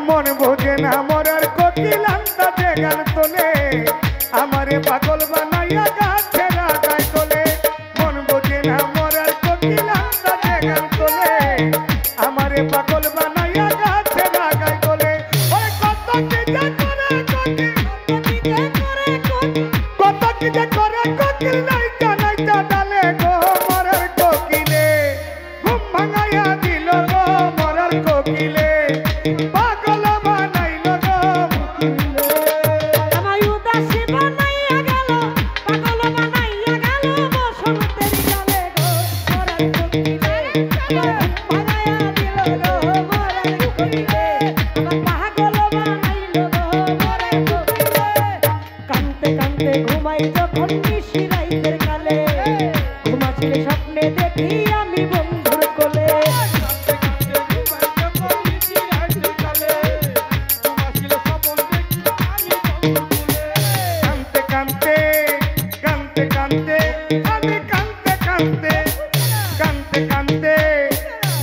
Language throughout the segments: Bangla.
মন বোঝে না মরার কোকিল আন্দাজে গান তোলে আমারে পাগল বানাইয়া গাছে রাগায় তোলে মন বোঝে না মরার কোকিল আন্দাজে গান তোলে আমারে পাগল বানাইয়া গাছে রাগায় তোলে ওই কত কি যে করে কোকিল নাইটা নাইটা ডালে গো মরার কোকিলে ঘুম ভাঙাইয়া দিল গো মরার কোকিলে পাগল বানাইল গো আমায় উদাসী বানাইয়া গেল পাগল বানাইয়া গেল বসন্তের গালে গো মরার কোকিলে ভাঙাইয়া দিল গো মরার কোকিলে আমার পাগল বানাইল গো মরার কোকিলে কানতে কানতে ঘুমাই যখন নিশি রাইতের কালে ঘুমাচ্ছিলে স্বপ্নে দেখি আমি বন্ধুর কোলে কানতে কানতে কানতে কানতে আমি কানতে কানতে কানতে কানতে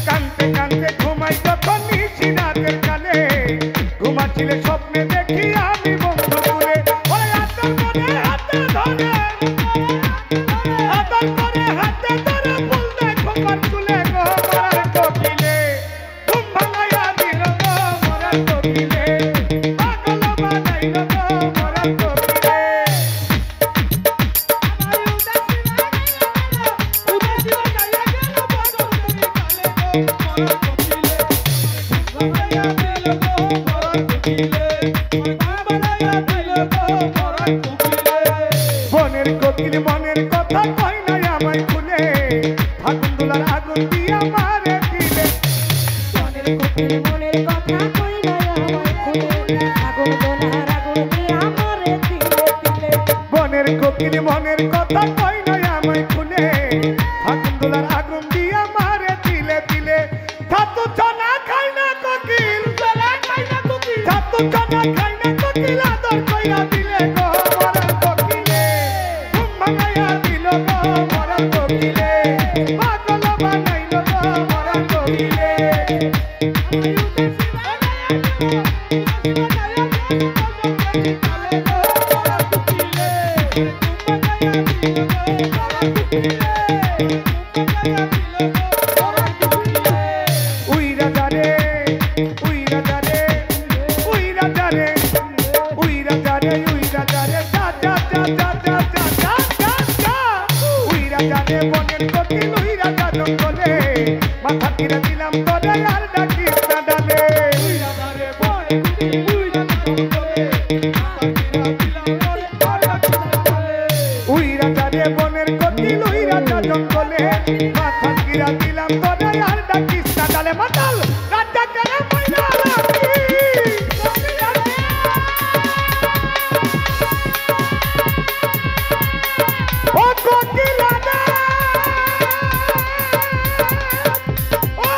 কানতে কানতে ঘুমাই যখন নিশি রাতের কালে ঘুমাচ্ছিলে স্বপ্নে দেখি আমি বন্ধু করে ওই আতর করে হাতে ধরে আতর করে হাতে ধরে ফুল দেখো মার চুলে গো মরার কোকিলে ঘুম ভাঙাইয়া দিল গো মরার কোকিলে পাগল বানাইল গো মরার কোকিলে বনের কোকিল মনের কথা কই নাই আমায় খুলে আগুন দুলার আগুন দিয়া মারে দিলে মনের কোকিল মনের কথা কই না আমায় খুলে আগুন দোলার আগুন দিয়া মরে দিলে দিলে বনের কোকিল মনের কথা কই নাই আমায় খুলে আগুন দুলার আগুন দিয়া মারে দিলে দিলে ছাতু চনা খাই না কোকিল চনা খাই না কোকিল ছাতু চনা খাই না কোকিল আদর কইরা দিলে গো মরার কোকিলে ঘুম ভাঙাইয়া দিল গো মরার কোকিলে পাগল বানাইল গো মরার কোকিলে উইরা যারে উইরা যারে উইরা যারে উইরা যারে উইরা যারে যা যা যা যা যা যা যা যা যা উইরা যারে বনের কোকিল উইরা যা জঙ্গলে মাথা কিরা দিলাম তোরে আর ডাকিস না ডালে উইরা যারে বনের কোকিল উইরা যা জঙ্গলে উইরা যারে বনের কোকিল উইরা যা জঙ্গলে মাথা কিরা দিলাম তোরে আর ডাকিস না ডালে মাতাল রাজা কেন মইনা রাখি ও কোকিল রে ও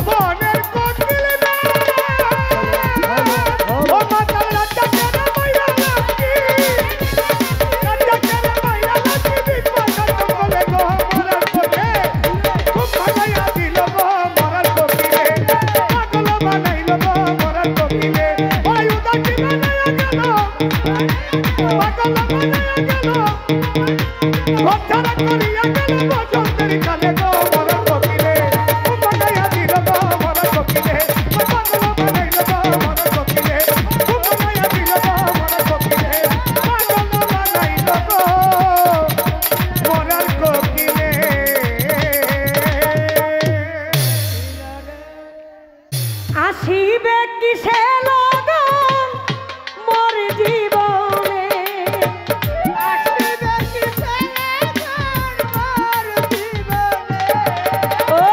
বনের কোকিল রে ও মাতাল রাজা কেন মইনা রাখি রাজা কেন মইনা রাখি বিপদ জঙ্গলে গো মরার কোকিলে খুব ভাগাইয়া দিল গো মরার কোকিলে পাগল বানাইল গো মরার কোকিলে ওই উদাসী বানাইয়া গেল পাগল বানাইয়া গেল ঘরছাড়া করিয়া গেল বসন্তের কালে গো মরার কোকিলে খুব ভাগাইয়া দিল গো মরার কোকিলে পাগল বানাইল গো মরার কোকিলে খুব ভাগাইয়া দিল গো মরার কোকিলে পাগল বানাইল গো মরার কোকিলে আসিবে কিসে লগন মোর জীবনে আসিবে কিসে লগন মোর জীবনে ও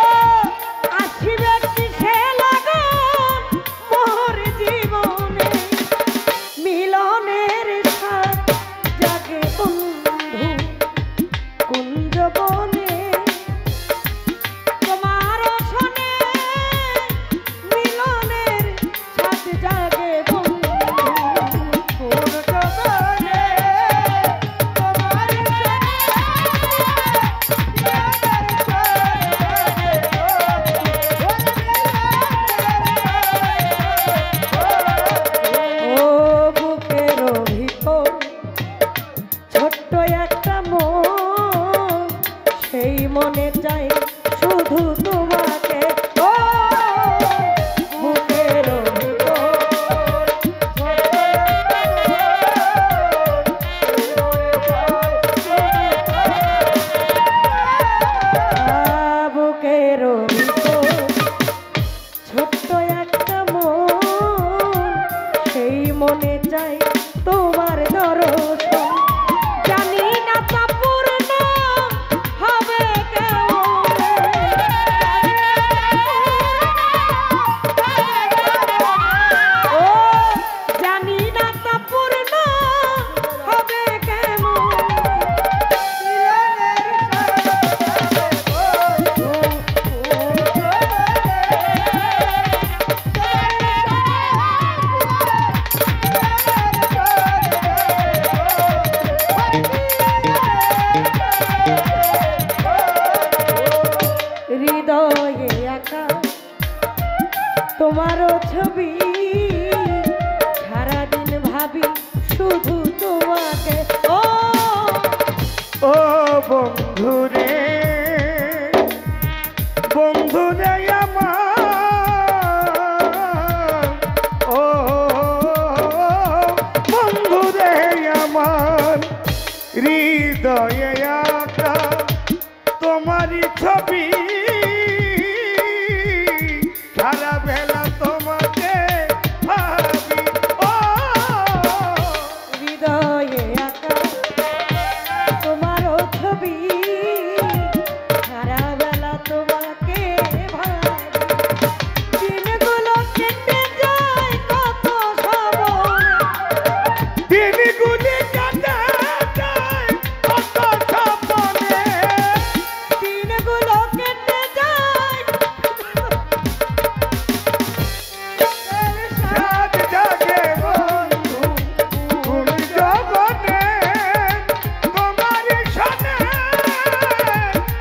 আসিবে কিসে লগন মোর জীবনে মিলনের সাথ জাগে বন্ধু কুঞ্জবনে তোমার শোনে মিলনের সাথ জাগে বন্ধু আঁকা তোমারও ছবি সারাদিন ভাবি শুধু তোমাকে ও ও বন্ধুরে বন্ধুরে আমার ও বন্ধুরে আমার হৃদয়ে আঁকা তোমারই ছবি সারা বেলা তোমাকে ভাবি ও হৃদয়ে আঁকা তোমারও ছবি সারা বেলা তোমাকে ভাবি দিনগুলো কেটে যায় কত সবরে দিনগুলি কাটে যায় কত স্বপ্নে দিনগুলো কেটে যায় সাত জাগে বন্ধু কোন জগতে তোমার সনে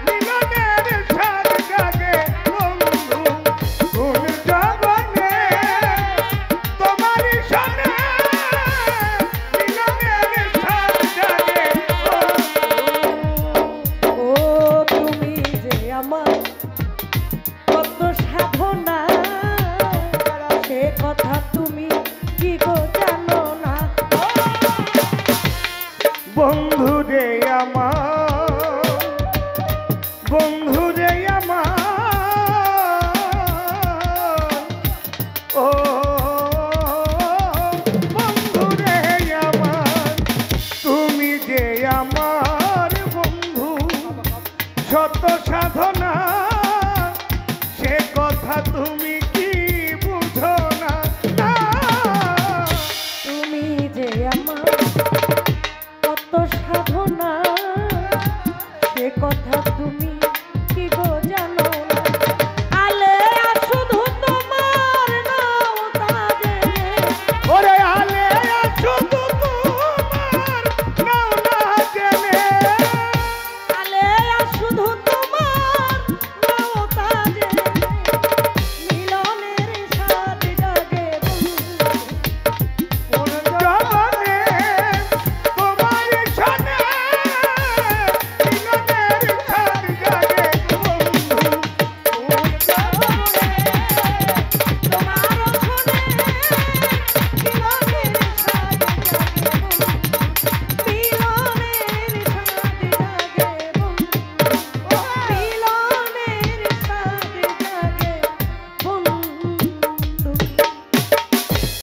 মিলনের সাত জাগে বন্ধু কোন জগতে তোমার সনে মিলনের সাত জাগে ও তুমি যে আমার কত সাধনা সে কথা তুমি কি গো জানো না বন্ধু রে আমার বন্ধু রে আমার ও বন্ধু রে আমার তুমি যে আমার বন্ধু শত সাধনা সে কথা তুমি